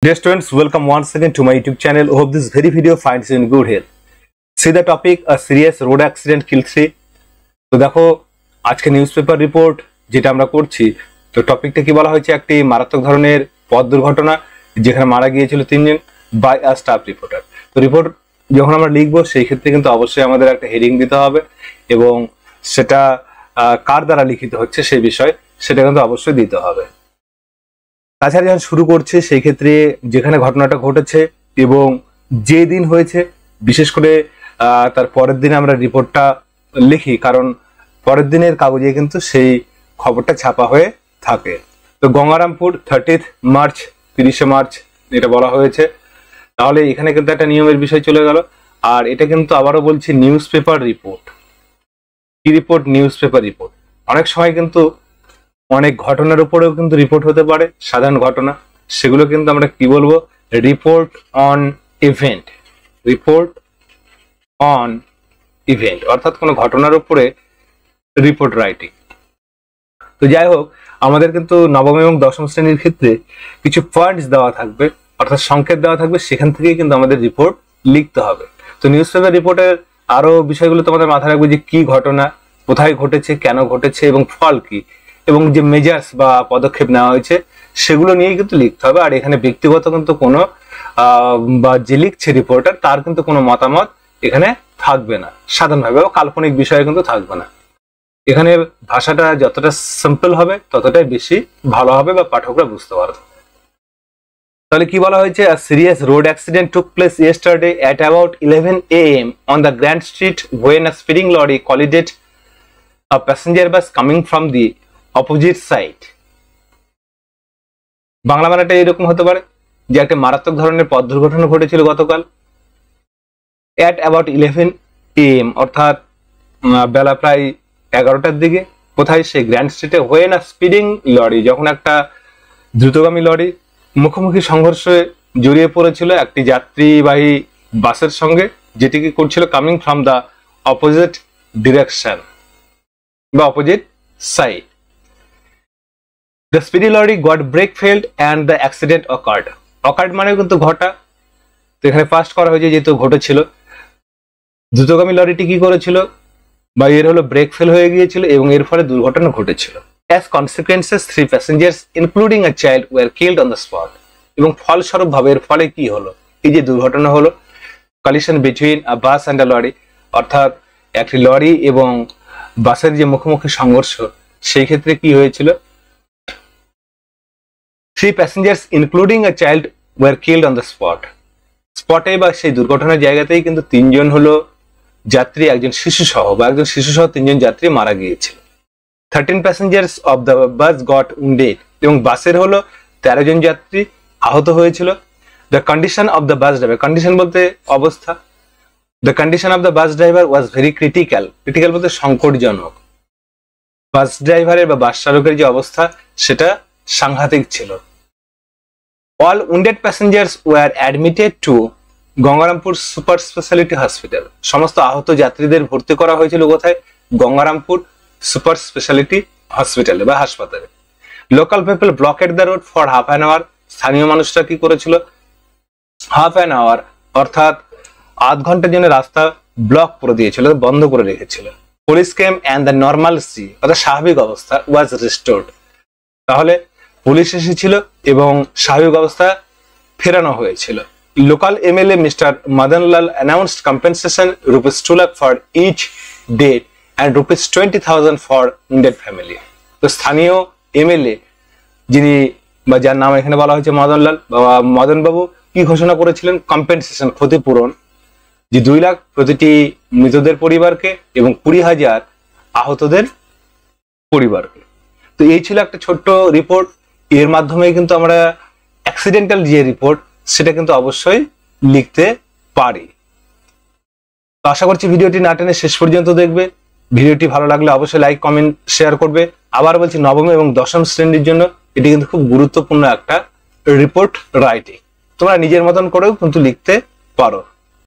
Dear students, welcome once again to my YouTube channel. Hope this very video finds you in good health. See the topic: a serious road accident kills 3. তো দেখো আজকে newspaper report যেটা আমরা করছি, তো টপিকটা কি বলা হয়েছে, একটি মারাত্মক ধরনের পথ দুর্ঘটনা যেখানে মারা গিয়েছিল 3 জন বাই আ স্টাফ রিপোর্টার। তো রিপোর্ট যখন আমরা লিখবো সেই ক্ষেত্রে কিন্তু অবশ্যই আমাদের একটা হেডিং দিতে হবে এবং সেটা কার দ্বারা লিখিত হচ্ছে সেই বিষয় সেটা কিন্তু অবশ্যই দিতে হবে। তাছাড়া যখন শুরু করছে সেই ক্ষেত্রে যেখানে ঘটনাটা ঘটেছে এবং যে দিন হয়েছে, বিশেষ করে তার পরের দিনে আমরা রিপোর্টটা লিখি, কারণ পরের দিনের কাগজে কিন্তু সেই খবরটা ছাপা হয়ে থাকে। তো গঙ্গারামপুর 30 মার্চ 30 মার্চ এটা বলা হয়েছে। তাহলে এখানে কিন্তু একটা নিয়মের বিষয় চলে গেল। আর এটা কিন্তু আবারও বলছি নিউজ পেপার রিপোর্ট। কি রিপোর্ট? News paper report. অনেক সময় কিন্তু অনেক ঘটনার উপরেও কিন্তু রিপোর্ট হতে পারে, সাধারণ ঘটনা, সেগুলো কিন্তু আমরা কি বলবো? Report on event. Report on event অর্থাৎ কোনো ঘটনার উপরে রিপোর্ট রাইটিং। তো যাই হোক, আমাদের কিন্তু নবম এবং দশম শ্রেণীর ক্ষেত্রে কিছু পয়েন্টস দেওয়া থাকবে, অর্থাৎ সংকেত দেওয়া থাকবে, সেখান থেকেই কিন্তু আমাদের রিপোর্ট লিখতে হবে। তো নিউজ পেপার রিপোর্টের আরো বিষয়গুলো তোমাদের মাথায় রাখবে, যে কি ঘটনা, কোথায় ঘটেছে, কেন ঘটেছে এবং ফল কি, এবং যে মেজার্স বা পদক্ষেপ নেওয়া হয়েছে সেগুলো নিয়েই কিন্তু লিখতে হবে। আর এখানে ব্যক্তিগত কিন্তু কোনো বা যে লিখছে রিপোর্টার তার কিন্তু কোনো মতামত এখানে থাকবে না, সাধারণভাবে কাল্পনিক বিষয় কিন্তু থাকবে না। এখানে ভাষাটা যতটা সিম্পল হবে ততটাই বেশি ভালো হবে বা পাঠকরা বুঝতে পারবে। তাহলে কি বলা হয়েছে? A serious road accident took place yesterday at about 11 AM on the Grand Street when a speeding lorry collided a passenger bus coming from the opposite side. Bangla বানাটা এরকম হতে পারে যে একটা মারাত্মক ধরনের পথ দুর্ঘটনা ঘটেছিল গতকাল at about 11 AM অর্থাৎ বেলা প্রায় 11টার দিকে। কোথায়? সেই গ্র্যান্ড স্ট্রিটে when a স্পিডিং লরি, যখন একটা দ্রুতগামী লরি মুখোমুখি সংঘর্ষে জড়িয়ে পড়েছিল একটি যাত্রীবাহী বাসের সঙ্গে, যেটি কি করছিল coming from the opposite direction বা opposite side. The speedy lorry got brake failed and the accident occurred. Occurred মানে কিন্তু ঘটা। তো এখানে ফার্স্ট করা হয়েছে যেহেতু ঘটেছিল। দ্রুতগামী লরিটি কি করেছিল? বা এর হলো ব্রেক ফেল হয়ে গিয়েছিল এবং এর ফলে দুর্ঘটনা ঘটেছিল। As consequences, 3 passengers including a child were killed on the spot. এবং ফলস্বরূপ ভাবে এর ফলে কি হলো? এই যে দুর্ঘটনা হলো, collision between a bus and a lorry, অর্থাৎ একটি লরি এবং বাসের যে মুখোমুখি সংঘর্ষ, সেই ক্ষেত্রে কি হয়েছিল? 3 passengers including a child were killed on the spot. স্পটে বা সেই দুর্ঘটনার জায়গাতেই কিন্তু 3 জন হলো যাত্রী, একজন শিশু সহ বা একজন শিশু সহ 3 জন যাত্রী মারা গিয়েছিল। 13 passengers of the bus got wounded. এবং বাসের হলো 13 জন যাত্রী আহত হয়েছিল। The condition of the bus driver, condition বলতে অবস্থা, the condition of the bus driver was very critical. Critical বলতে সংকটজনক। বাস ড্রাইভারের বা বাস চালকের যে অবস্থা সেটা সাংঘাতিক ছিল। All wounded passengers were admitted to Gangarampur super speciality hospital. সমস্ত আহত যাত্রীদের ভর্তি করা হয়েছিল কোথায়? গঙ্গারামপুর সুপার স্পেশালিটি হসপিটালে বা হাসপাতালে। Local people blocked the road for half an hour. স্থানীয় মানুষরা কি করেছিল? হাফ অ্যান আওয়ার অর্থাৎ আধ ঘন্টার জন্য রাস্তা ব্লক করে দিয়েছিল, বন্ধ করে রেখেছিল। Police came and the normalcy অর্থাৎ স্বাভাবিক অবস্থা ওয়াজ রিস্টোর্ড। তাহলে পুলিশ এসেছিল এবং স্বাভাবিক অবস্থা ফেরানো হয়েছিল। Local MLA mister Madanlal announced compensation ₹2 lakh for each dead and ₹20,000 for wounded family. তো স্থানীয় এমএলএ যিনি বা যার নাম এখানে বলা হয়েছে মদনলাল বা মদনবাবু, কি ঘোষণা করেছিলেন? কম্পেনসেশন, ক্ষতিপূরণ, যে 2 লাখ প্রতিটি মৃতদের পরিবারকে এবং 20,000 আহতদের পরিবারকে। তো এই ছিল একটা ছোট্ট রিপোর্ট। এর মাধ্যমে কিন্তু আমরা অ্যাক্সিডেন্টাল যে রিপোর্ট সেটা কিন্তু অবশ্যই লিখতে পারি। তো আশা করছি ভিডিওটি না টেনে শেষ পর্যন্ত দেখবে। ভিডিওটি ভালো লাগলে অবশ্যই লাইক, কমেন্ট, শেয়ার করবে। আবার বলছি, নবম এবং দশম শ্রেণীর জন্য এটি কিন্তু খুব গুরুত্বপূর্ণ একটা রিপোর্ট রাইটিং। তোমরা নিজের মতন করেও কিন্তু লিখতে পারো।